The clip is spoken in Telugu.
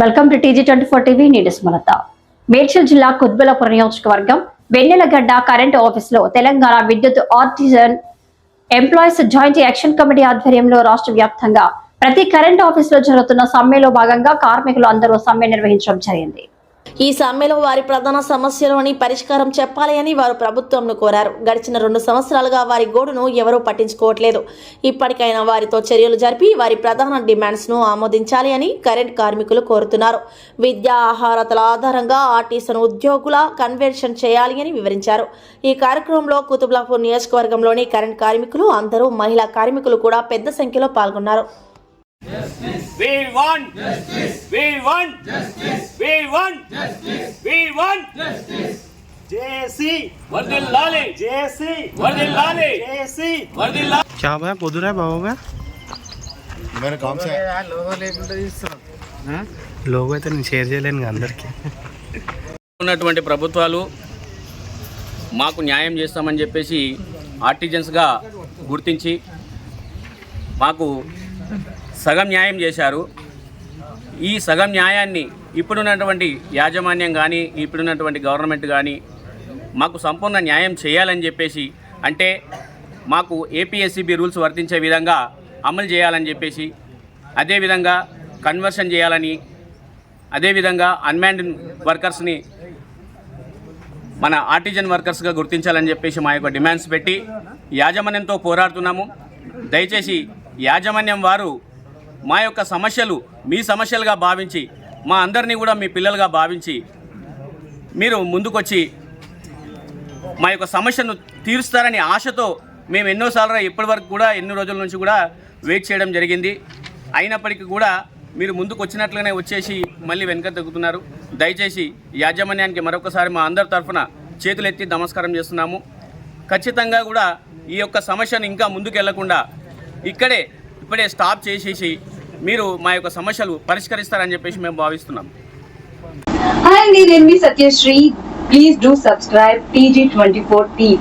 Welcome to TG24 TV. నేను సుమలత. మేడ్చల్ జిల్లా కుత్బుల్లాపూర్ నియోజకవర్గం వెన్నెలగడ్డ కరెంట్ ఆఫీసులో తెలంగాణ విద్యుత్ artisan employees joint action committee ఆధ్వర్యంలో రాష్ట్ర వ్యాప్తంగా ప్రతి కరెంట్ ఆఫీసులో జరుగుతున్న సమ్మెలో భాగంగా కార్మికులు అందరూ సమ్మె నిర్వహించడం జరిగింది. ఈ సమ్మెలో వారి ప్రధాన సమస్యలని పరిష్కారం చెప్పాలి అని వారు ప్రభుత్వంను కోరారు. గడిచిన 2 సంవత్సరాలుగా వారి గోడును ఎవరూ పట్టించుకోవట్లేదు. ఇప్పటికైనా వారితో చర్యలు జరిపి వారి ప్రధాన డిమాండ్స్ను ఆమోదించాలి అని కరెంట్ కార్మికులు కోరుతున్నారు. విద్యా ఆహారతల ఆధారంగా ఆర్టీసీను ఉద్యోగుల కన్వర్షన్ చేయాలి అని వివరించారు. ఈ కార్యక్రమంలో కుతుబ్లాపూర్ నియోజకవర్గంలోని కరెంట్ కార్మికులు అందరూ మహిళా కార్మికులు కూడా పెద్ద సంఖ్యలో పాల్గొన్నారు. We want justice. We want justice. We want justice. We want justice. JC वर्दिल्लाले JC वर्दिल्लाले JC वर्दिल्लाले. क्या भाई बोल रहा है बाबू का मेरे काम से लोगो అయితే నేను షేర్ చేయలేను అందరికి. ఉన్నటువంటి ప్రభుత్వాలు మాకు న్యాయం చేస్తామని చెప్పేసి ఆర్టిజన్స్గా గుర్తించి మాకు సగం న్యాయం చేశారు. ఈ సగం న్యాయాన్ని ఇప్పుడున్నటువంటి యాజమాన్యం కానీ ఇప్పుడున్నటువంటి గవర్నమెంట్ కానీ మాకు సంపూర్ణ న్యాయం చేయాలని చెప్పేసి, అంటే మాకు APSCB రూల్స్ వర్తించే విధంగా అమలు చేయాలని చెప్పేసి, అదేవిధంగా కన్వర్షన్ చేయాలని, అదేవిధంగా అన్మ్యాన్డ్ వర్కర్స్ని మన ఆర్టిజన్ వర్కర్స్గా గుర్తించాలని చెప్పేసి మా యొక్క డిమాండ్స్ పెట్టి యాజమాన్యంతో పోరాడుతున్నాము. దయచేసి యాజమాన్యం వారు మా యొక్క సమస్యలు మీ సమస్యలుగా భావించి, మా అందరినీ కూడా మీ పిల్లలుగా భావించి మీరు ముందుకొచ్చి మా యొక్క సమస్యను తీరుస్తారని ఆశతో మేము ఎన్నోసార్లు ఇప్పటివరకు కూడా ఎన్నో రోజుల నుంచి కూడా వెయిట్ చేయడం జరిగింది. అయినప్పటికీ కూడా మీరు ముందుకు వచ్చినట్లుగానే వచ్చేసి మళ్ళీ వెనక తగ్గుతున్నారు. దయచేసి యాజమాన్యానికి మరొకసారి మా అందరి తరఫున చేతులెత్తి నమస్కారం చేస్తున్నాము. ఖచ్చితంగా కూడా ఈ యొక్క సమస్యను ఇంకా ముందుకు వెళ్లకుండా ఇప్పుడే స్టాప్ చేసేసి మీరు మా యొక్క సమస్యలు పరిష్కరిస్తారని చెప్పేసి మేము భావిస్తున్నాం. హాయ్ అండి, నేను మీ Satyasri. Please do subscribe TG24 TV.